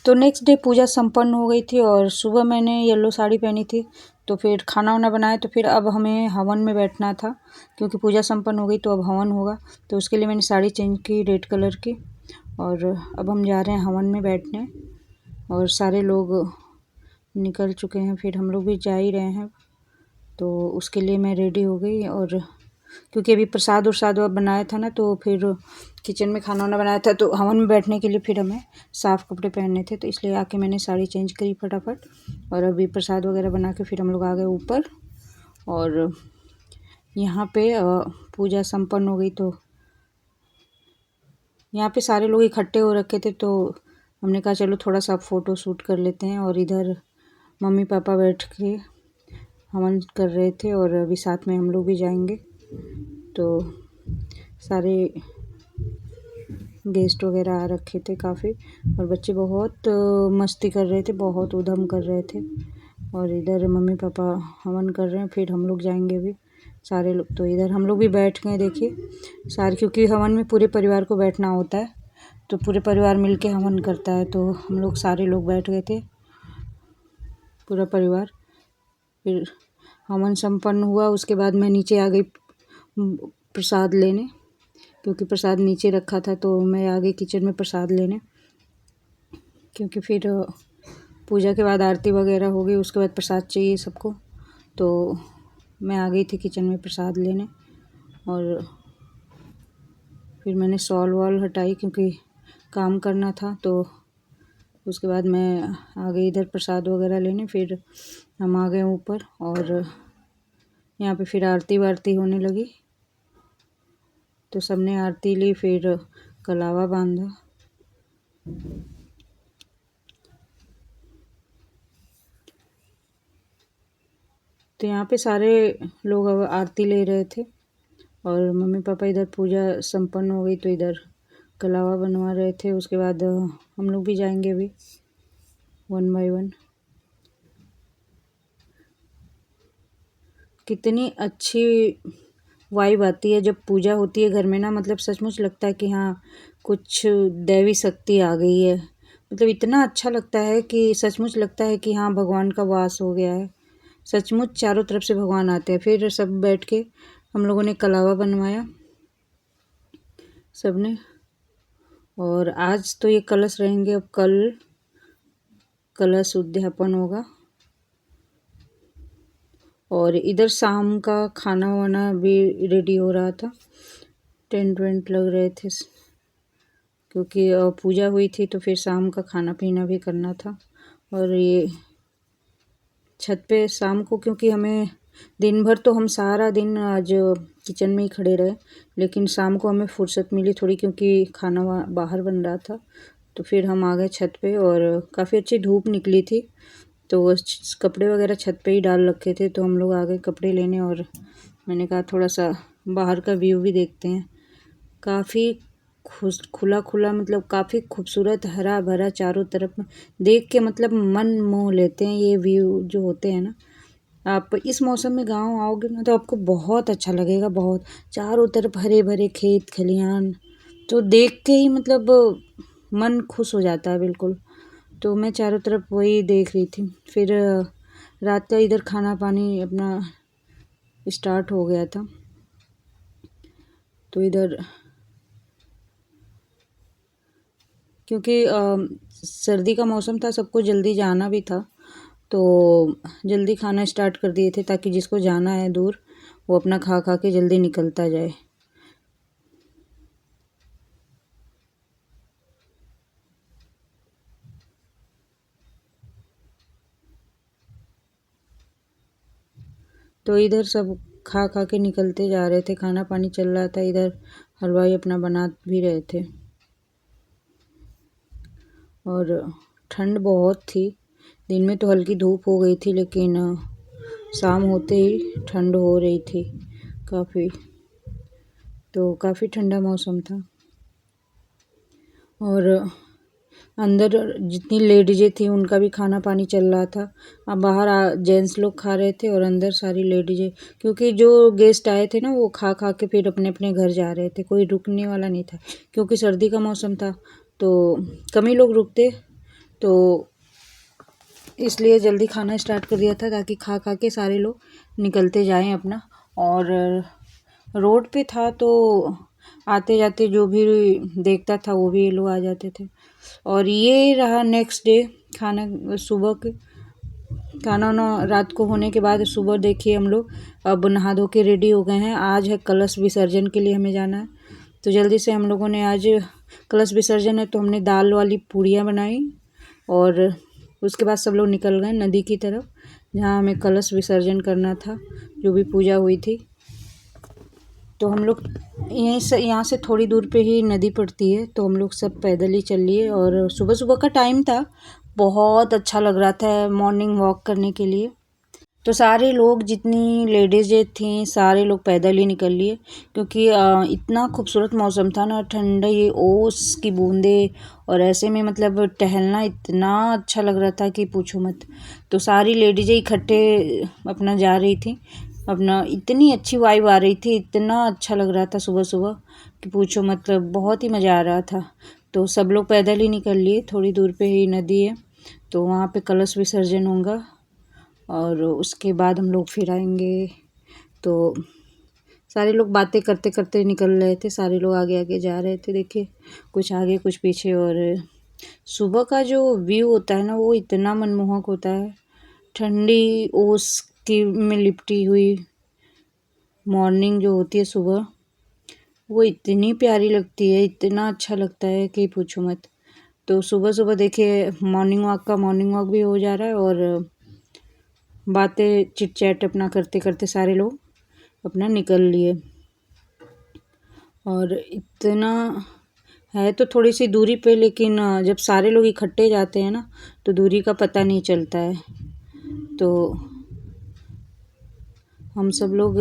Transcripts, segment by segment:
तो next day पूजा संपन्न हो गई थी और सुबह मैंने येलो साड़ी पहनी थी। तो फिर खाना वाना बनाया, तो फिर अब हमें हवन में बैठना था क्योंकि पूजा संपन्न हो गई तो अब हवन होगा। तो उसके लिए मैंने साड़ी चेंज की रेड कलर की और अब हम जा रहे हैं हवन में बैठने। और सारे लोग निकल चुके हैं, फिर हम लोग भी जा ही रहे हैं। तो उसके लिए मैं रेडी हो गई और क्योंकि अभी प्रसाद उरसाद बनाया था ना, तो फिर किचन में खाना वाना बनाया था, तो हवन में बैठने के लिए फिर हमें साफ़ कपड़े पहनने थे। तो इसलिए आके मैंने साड़ी चेंज करी फटाफट और अभी प्रसाद वगैरह बना के फिर हम लोग आ गए ऊपर। और यहाँ पे पूजा संपन्न हो गई तो यहाँ पे सारे लोग इकट्ठे हो रखे थे, तो हमने कहा चलो थोड़ा सा फ़ोटो शूट कर लेते हैं। और इधर मम्मी पापा बैठ के हवन कर रहे थे और अभी साथ में हम लोग भी जाएंगे। तो सारे गेस्ट वगैरह आ रखे थे काफ़ी और बच्चे बहुत मस्ती कर रहे थे, बहुत उधम कर रहे थे। और इधर मम्मी पापा हवन कर रहे हैं, फिर हम लोग जाएंगे भी सारे लोग। तो इधर हम लोग भी बैठ गए, देखिए सारे, क्योंकि हवन में पूरे परिवार को बैठना होता है, तो पूरे परिवार मिलके हवन करता है। तो हम लोग सारे लोग बैठ गए थे, पूरा परिवार। फिर हवन संपन्न हुआ, उसके बाद मैं नीचे आ गई प्रसाद लेने, क्योंकि प्रसाद नीचे रखा था। तो मैं आ गई किचन में प्रसाद लेने, क्योंकि फिर पूजा के बाद आरती वगैरह हो गई, उसके बाद प्रसाद चाहिए सबको। तो मैं आ गई थी किचन में प्रसाद लेने और फिर मैंने शॉल वॉल हटाई क्योंकि काम करना था। तो उसके बाद मैं आ गई इधर प्रसाद वगैरह लेने। फिर हम आ गए ऊपर और यहाँ पे फिर आरती वारती होने लगी, तो सबने आरती ली, फिर कलावा बांधा। तो यहाँ पे सारे लोग अब आरती ले रहे थे और मम्मी पापा इधर पूजा संपन्न हो गई तो इधर कलावा बनवा रहे थे। उसके बाद हम लोग भी जाएंगे अभी 1 बाय 1। कितनी अच्छी वाइब आती है जब पूजा होती है घर में ना, मतलब सचमुच लगता है कि हाँ कुछ दैवी शक्ति आ गई है। मतलब इतना अच्छा लगता है कि सचमुच लगता है कि हाँ भगवान का वास हो गया है। सचमुच चारों तरफ से भगवान आते हैं। फिर सब बैठ के हम लोगों ने कलावा बनवाया सबने। और आज तो ये कलश रहेंगे, अब कल कलश उद्यापन होगा। और इधर शाम का खाना वाना भी रेडी हो रहा था, टेंट वेंट लग रहे थे, क्योंकि पूजा हुई थी तो फिर शाम का खाना पीना भी करना था। और ये छत पे शाम को, क्योंकि हमें दिन भर तो हम सारा दिन आज किचन में ही खड़े रहे, लेकिन शाम को हमें फुर्सत मिली थोड़ी, क्योंकि खाना बाहर बन रहा था। तो फिर हम आ गए छत पे और काफ़ी अच्छी धूप निकली थी, तो कपड़े वगैरह छत पे ही डाल रखे थे। तो हम लोग आ गए कपड़े लेने और मैंने कहा थोड़ा सा बाहर का व्यू भी देखते हैं। काफ़ी खुला खुला, मतलब काफ़ी खूबसूरत, हरा भरा चारों तरफ देख के मतलब मन मोह लेते हैं ये व्यू जो होते हैं ना। आप इस मौसम में गांव आओगे ना तो आपको बहुत अच्छा लगेगा, बहुत चारों तरफ हरे भरे खेत खलिहान, तो देख के ही मतलब मन खुश हो जाता है बिल्कुल। तो मैं चारों तरफ वही देख रही थी। फिर रात का इधर खाना पानी अपना स्टार्ट हो गया था, तो इधर क्योंकि सर्दी का मौसम था, सबको जल्दी जाना भी था, तो जल्दी खाना स्टार्ट कर दिए थे ताकि जिसको जाना है दूर वो अपना खा खा के जल्दी निकलता जाए। तो इधर सब खा खा के निकलते जा रहे थे, खाना पानी चल रहा था, इधर हलवाई अपना बना भी रहे थे। और ठंड बहुत थी, दिन में तो हल्की धूप हो गई थी, लेकिन शाम होते ही ठंड हो रही थी काफ़ी, तो काफ़ी ठंडा मौसम था। और अंदर जितनी लेडीजें थी उनका भी खाना पानी चल रहा था। अब बाहर जेंट्स लोग खा रहे थे और अंदर सारी लेडीजें, क्योंकि जो गेस्ट आए थे ना वो खा खा के फिर अपने अपने घर जा रहे थे, कोई रुकने वाला नहीं था, क्योंकि सर्दी का मौसम था तो कम ही लोग रुकते। तो इसलिए जल्दी खाना स्टार्ट कर दिया था ताकि खा खा के सारे लोग निकलते जाएं अपना। और रोड पे था तो आते जाते जो भी देखता था वो भी ये लोग आ जाते थे। और ये रहा नेक्स्ट डे खाना, सुबह के खाना वाना रात को होने के बाद सुबह देखिए हम लोग अब नहा धो के रेडी हो गए हैं। आज है कलश विसर्जन के लिए हमें जाना है, तो जल्दी से हम लोगों ने आज कलश विसर्जन है तो हमने दाल वाली पूड़ियाँ बनाई और उसके बाद सब लोग निकल गए नदी की तरफ जहाँ हमें कलश विसर्जन करना था, जो भी पूजा हुई थी। तो हम लोग यहाँ से थोड़ी दूर पे ही नदी पड़ती है, तो हम लोग सब पैदल ही चल लिए। और सुबह सुबह का टाइम था, बहुत अच्छा लग रहा था मॉर्निंग वॉक करने के लिए। तो सारे लोग जितनी लेडीज़ थी सारे लोग पैदल ही निकल लिए, क्योंकि इतना खूबसूरत मौसम था ना, ठंडा ये ओस की बूंदे और ऐसे में मतलब टहलना इतना अच्छा लग रहा था कि पूछो मत। तो सारी लेडीज़ें इकट्ठे अपना जा रही थी, अपना इतनी अच्छी वाइब आ रही थी, इतना अच्छा लग रहा था सुबह सुबह कि पूछो मतलब बहुत ही मज़ा आ रहा था। तो सब लोग पैदल ही निकल लिए, थोड़ी दूर पे ही नदी है तो वहाँ पे कलश विसर्जन होगा और उसके बाद हम लोग फिर आएंगे। तो सारे लोग बातें करते करते निकल रहे थे, सारे लोग आगे आगे जा रहे थे, देखिए कुछ आगे कुछ पीछे। और सुबह का जो व्यू होता है ना वो इतना मनमोहक होता है, ठंडी ओस की में लिपटी हुई मॉर्निंग जो होती है सुबह, वो इतनी प्यारी लगती है, इतना अच्छा लगता है कि पूछो मत। तो सुबह सुबह देखिए मॉर्निंग वॉक भी हो जा रहा है और बातें चिट चैट अपना करते करते सारे लोग अपना निकल लिए। और इतना है तो थोड़ी सी दूरी पे, लेकिन जब सारे लोग इकट्ठे जाते हैं ना तो दूरी का पता नहीं चलता है। तो हम सब लोग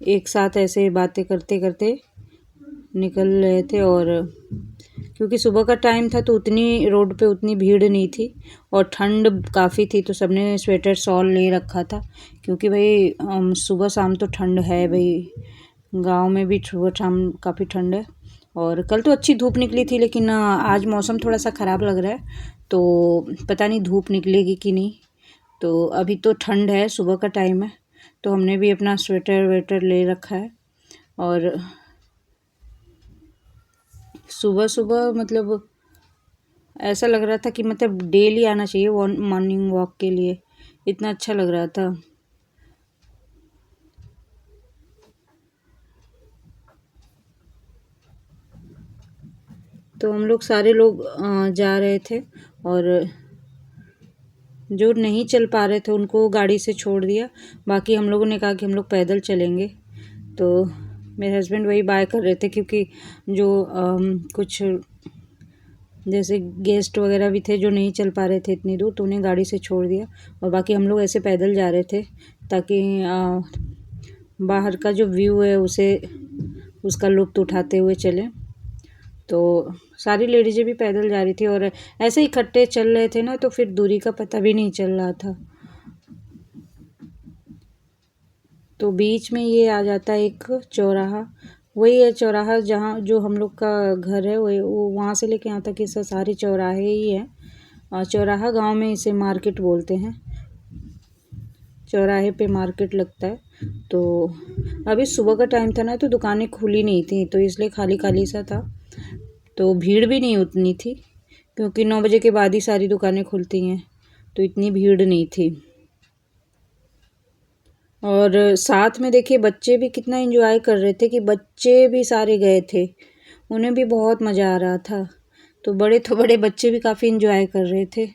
एक साथ ऐसे बातें करते करते निकल रहे थे। और क्योंकि सुबह का टाइम था तो उतनी रोड पे उतनी भीड़ नहीं थी और ठंड काफ़ी थी, तो सबने स्वेटर शॉल ले रखा था, क्योंकि भाई सुबह शाम तो ठंड है भाई, गांव में भी सुबह शाम काफ़ी ठंड है। और कल तो अच्छी धूप निकली थी, लेकिन आज मौसम थोड़ा सा ख़राब लग रहा है, तो पता नहीं धूप निकलेगी कि नहीं। तो अभी तो ठंड है, सुबह का टाइम है, तो हमने भी अपना स्वेटर वेटर ले रखा है। और सुबह सुबह मतलब ऐसा लग रहा था कि मतलब डेली आना चाहिए मॉर्निंग वॉक के लिए, इतना अच्छा लग रहा था। तो हम लोग सारे लोग जा रहे थे और जो नहीं चल पा रहे थे उनको गाड़ी से छोड़ दिया, बाकी हम लोगों ने कहा कि हम लोग पैदल चलेंगे। तो मेरे हस्बैंड वही बाय कर रहे थे, क्योंकि जो कुछ जैसे गेस्ट वगैरह भी थे जो नहीं चल पा रहे थे इतनी दूर, तो उन्हें गाड़ी से छोड़ दिया और बाकी हम लोग ऐसे पैदल जा रहे थे, ताकि बाहर का जो व्यू है उसे उसका लुत्फ़ उठाते हुए चलें। तो सारी लेडीज़ें भी पैदल जा रही थी और ऐसे ही इकट्ठे चल रहे थे ना, तो फिर दूरी का पता भी नहीं चल रहा था। तो बीच में ये आ जाता है एक चौराहा, वही है चौराहा जहाँ जो हम लोग का घर है, वही वो वहाँ से लेके यहाँ तक ये सारे चौराहे ही हैं। और चौराहा गांव में इसे मार्केट बोलते हैं, चौराहे पे मार्केट लगता है। तो अभी सुबह का टाइम था ना तो दुकानें खुली नहीं थी, तो इसलिए खाली खाली सा था, तो भीड़ भी नहीं उतनी थी, क्योंकि 9 बजे के बाद ही सारी दुकानें खुलती हैं, तो इतनी भीड़ नहीं थी। और साथ में देखिए बच्चे भी कितना एंजॉय कर रहे थे, कि बच्चे भी सारे गए थे, उन्हें भी बहुत मज़ा आ रहा था। तो बड़े बच्चे भी काफ़ी एंजॉय कर रहे थे।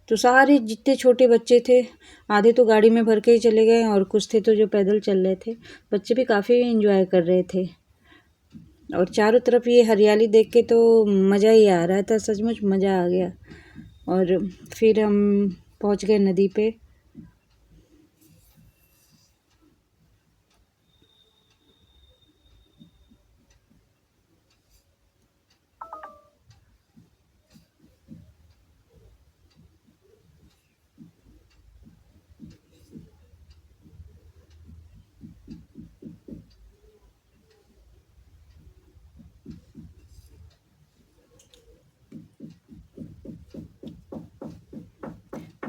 तो सारे जितने छोटे बच्चे थे, आधे तो गाड़ी में भर के ही चले गए और कुछ थे तो जो पैदल चल रहे थे, बच्चे भी काफ़ी एंजॉय कर रहे थे। और चारों तरफ ये हरियाली देख के तो मज़ा ही आ रहा था, सचमुच मज़ा आ गया। और फिर हम पहुंच गए नदी पे।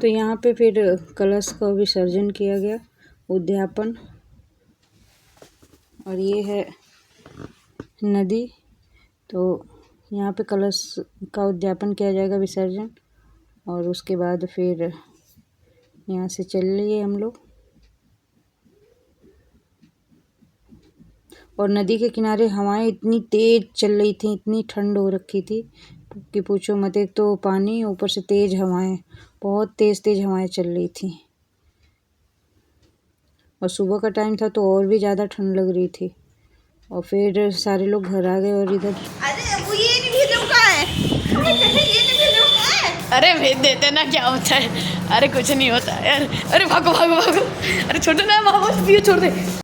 तो यहाँ पे फिर कलश का विसर्जन किया गया, उद्यापन। और ये है नदी, तो यहाँ पे कलश का उद्यापन किया जाएगा, विसर्जन। और उसके बाद फिर यहाँ से चल लिए हम लोग। और नदी के किनारे हवाएं इतनी तेज चल रही थी, इतनी ठंड हो रखी थी कि पूछो मत। एक तो पानी, ऊपर से तेज हवाएं, बहुत तेज तेज हवाएं चल रही थी। और सुबह का टाइम था तो और भी ज़्यादा ठंड लग रही थी। और फिर सारे लोग घर आ गए। और इधर अरे वो ये नहीं भेजो का है, ये नहीं भेजो का है। अरे भेज देते ना, क्या होता है। अरे कुछ नहीं होता यार। अरे भागो भागो भागो। अरे छोड़ो ना, वहाँ छोड़ दे।